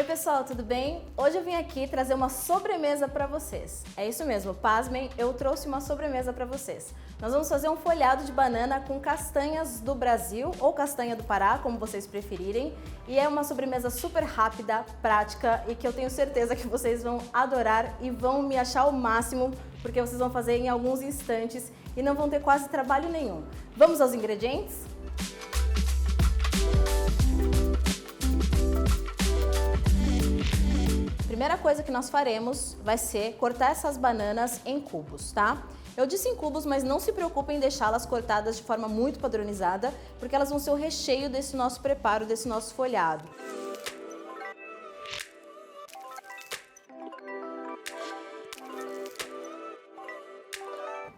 Oi pessoal, tudo bem? Hoje eu vim aqui trazer uma sobremesa para vocês. É isso mesmo, pasmem, eu trouxe uma sobremesa para vocês. Nós vamos fazer um folhado de banana com castanhas do Brasil ou castanha do Pará, como vocês preferirem. E é uma sobremesa super rápida, prática e que eu tenho certeza que vocês vão adorar e vão me achar o máximo, porque vocês vão fazer em alguns instantes e não vão ter quase trabalho nenhum. Vamos aos ingredientes? Primeira coisa que nós faremos vai ser cortar essas bananas em cubos, tá? Eu disse em cubos, mas não se preocupem em deixá-las cortadas de forma muito padronizada, porque elas vão ser o recheio desse nosso preparo, desse nosso folhado.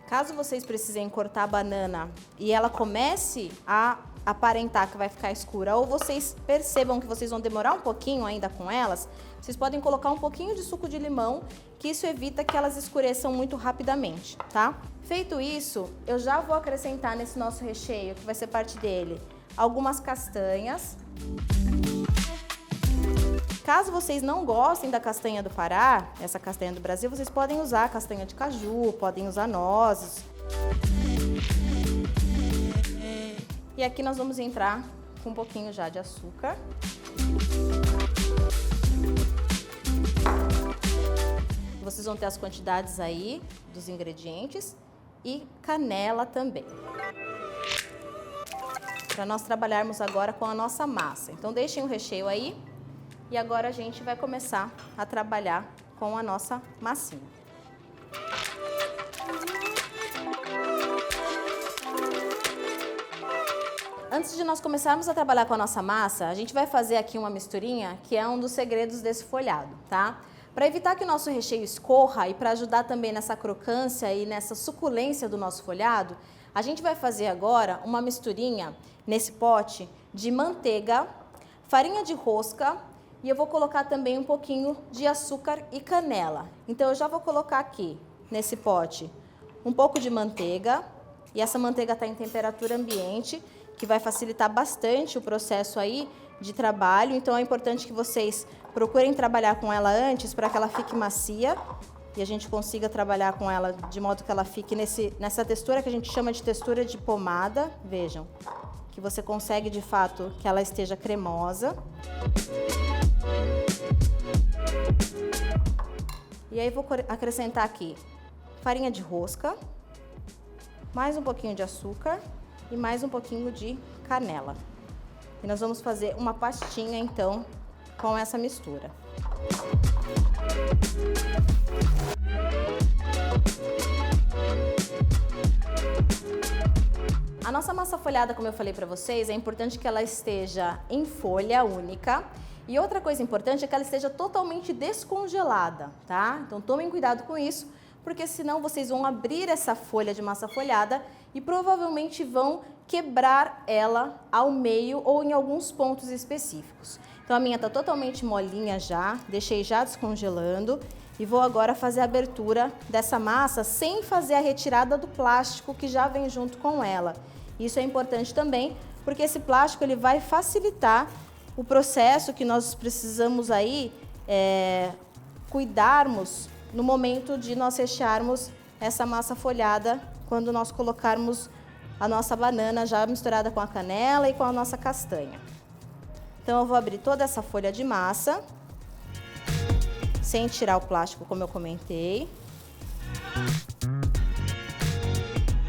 Caso vocês precisem cortar a banana e ela comece a aparentar que vai ficar escura, ou vocês percebam que vocês vão demorar um pouquinho ainda com elas, vocês podem colocar um pouquinho de suco de limão, que isso evita que elas escureçam muito rapidamente, tá? Feito isso, eu já vou acrescentar nesse nosso recheio, que vai ser parte dele, algumas castanhas. Caso vocês não gostem da castanha do Pará, essa castanha do Brasil, vocês podem usar castanha de caju, podem usar nozes. E aqui nós vamos entrar com um pouquinho já de açúcar. Vocês vão ter as quantidades aí dos ingredientes e canela também. Para nós trabalharmos agora com a nossa massa. Então deixem o recheio aí e agora a gente vai começar a trabalhar com a nossa massinha. Antes de nós começarmos a trabalhar com a nossa massa, a gente vai fazer aqui uma misturinha que é um dos segredos desse folhado, tá? Para evitar que o nosso recheio escorra e para ajudar também nessa crocância e nessa suculência do nosso folhado, a gente vai fazer agora uma misturinha nesse pote de manteiga, farinha de rosca e eu vou colocar também um pouquinho de açúcar e canela. Então eu já vou colocar aqui nesse pote um pouco de manteiga e essa manteiga está em temperatura ambiente, que vai facilitar bastante o processo aí de trabalho. Então é importante que vocês procurem trabalhar com ela antes para que ela fique macia e a gente consiga trabalhar com ela de modo que ela fique nessa textura que a gente chama de textura de pomada. Vejam, que você consegue de fato que ela esteja cremosa. E aí vou acrescentar aqui farinha de rosca, mais um pouquinho de açúcar e mais um pouquinho de canela. E nós vamos fazer uma pastinha então com essa mistura. A nossa massa folhada, como eu falei para vocês, é importante que ela esteja em folha única. E outra coisa importante é que ela esteja totalmente descongelada, tá? Então tomem cuidado com isso, porque senão vocês vão abrir essa folha de massa folhada e provavelmente vão quebrar ela ao meio ou em alguns pontos específicos. Então a minha está totalmente molinha já, deixei já descongelando e vou agora fazer a abertura dessa massa sem fazer a retirada do plástico que já vem junto com ela. Isso é importante também, porque esse plástico ele vai facilitar o processo que nós precisamos aí cuidarmos no momento de nós rechearmos essa massa folhada, quando nós colocarmos a nossa banana já misturada com a canela e com a nossa castanha. Então eu vou abrir toda essa folha de massa, sem tirar o plástico, como eu comentei.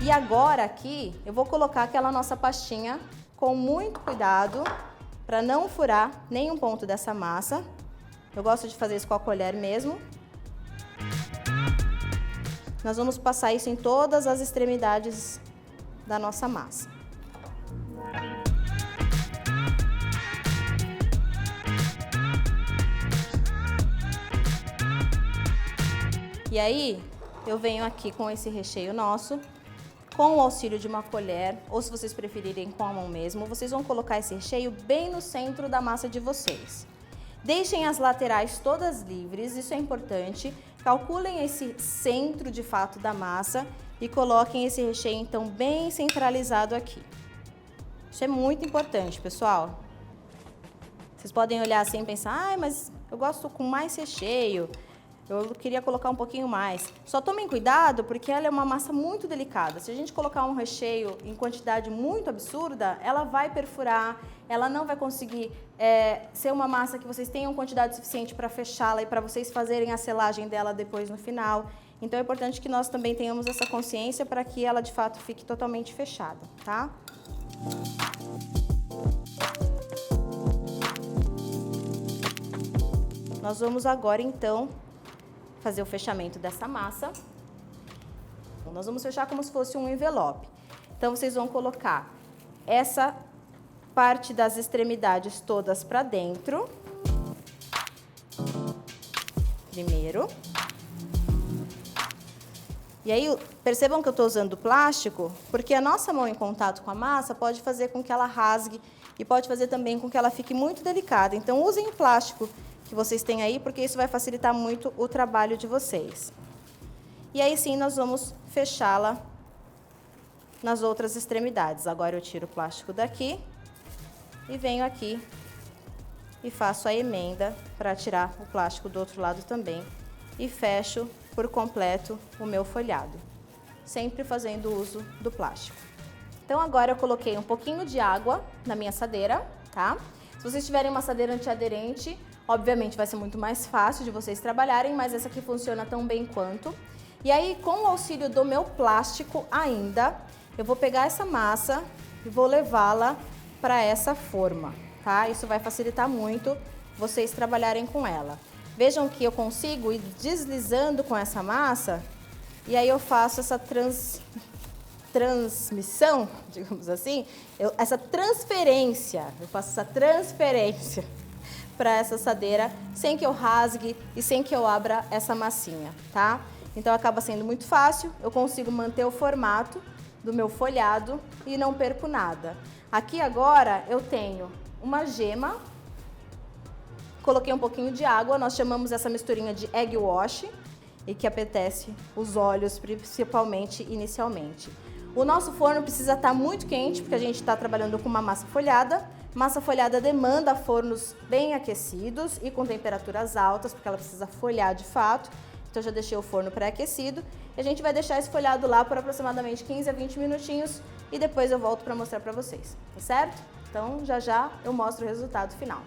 E agora aqui eu vou colocar aquela nossa pastinha com muito cuidado, para não furar nenhum ponto dessa massa. Eu gosto de fazer isso com a colher mesmo. Nós vamos passar isso em todas as extremidades da nossa massa. E aí, eu venho aqui com esse recheio nosso, com o auxílio de uma colher, ou se vocês preferirem com a mão mesmo, vocês vão colocar esse recheio bem no centro da massa de vocês. Deixem as laterais todas livres, isso é importante. Calculem esse centro de fato da massa e coloquem esse recheio então bem centralizado aqui. Isso é muito importante, pessoal. Vocês podem olhar assim e pensar, mas eu gosto com mais recheio, eu queria colocar um pouquinho mais. Só tomem cuidado porque ela é uma massa muito delicada. Se a gente colocar um recheio em quantidade muito absurda, ela vai perfurar, ela não vai conseguir ser uma massa que vocês tenham quantidade suficiente para fechá-la e para vocês fazerem a selagem dela depois no final. Então é importante que nós também tenhamos essa consciência para que ela de fato fique totalmente fechada, tá? Nós vamos agora então fazer o fechamento dessa massa. Nós vamos fechar como se fosse um envelope. Então vocês vão colocar essa parte das extremidades todas para dentro. Primeiro. E aí, percebam que eu estou usando plástico, porque a nossa mão em contato com a massa pode fazer com que ela rasgue e pode fazer também com que ela fique muito delicada. Então, usem o plástico que vocês têm aí, porque isso vai facilitar muito o trabalho de vocês. E aí sim, nós vamos fechá-la nas outras extremidades. Agora eu tiro o plástico daqui e venho aqui e faço a emenda para tirar o plástico do outro lado também. E fecho por completo o meu folhado, sempre fazendo uso do plástico. Então agora eu coloquei um pouquinho de água na minha assadeira, tá? Se vocês tiverem uma assadeira antiaderente, obviamente vai ser muito mais fácil de vocês trabalharem, mas essa aqui funciona tão bem quanto. E aí, com o auxílio do meu plástico ainda, eu vou pegar essa massa e vou levá-la para essa forma, tá? Isso vai facilitar muito vocês trabalharem com ela. Vejam que eu consigo ir deslizando com essa massa e aí eu faço essa transmissão, digamos assim, essa transferência, eu faço essa transferência para essa assadeira sem que eu rasgue e sem que eu abra essa massinha, tá? Então acaba sendo muito fácil, eu consigo manter o formato do meu folhado e não perco nada. Aqui agora eu tenho uma gema, coloquei um pouquinho de água, nós chamamos essa misturinha de egg wash e que apetece os olhos principalmente inicialmente. O nosso forno precisa estar muito quente porque a gente está trabalhando com uma massa folhada. Massa folhada demanda fornos bem aquecidos e com temperaturas altas, porque ela precisa folhar de fato. Então, eu já deixei o forno pré-aquecido. E a gente vai deixar esse folhado lá por aproximadamente 15 a 20 minutinhos e depois eu volto para mostrar para vocês, tá certo? Então, já já eu mostro o resultado final.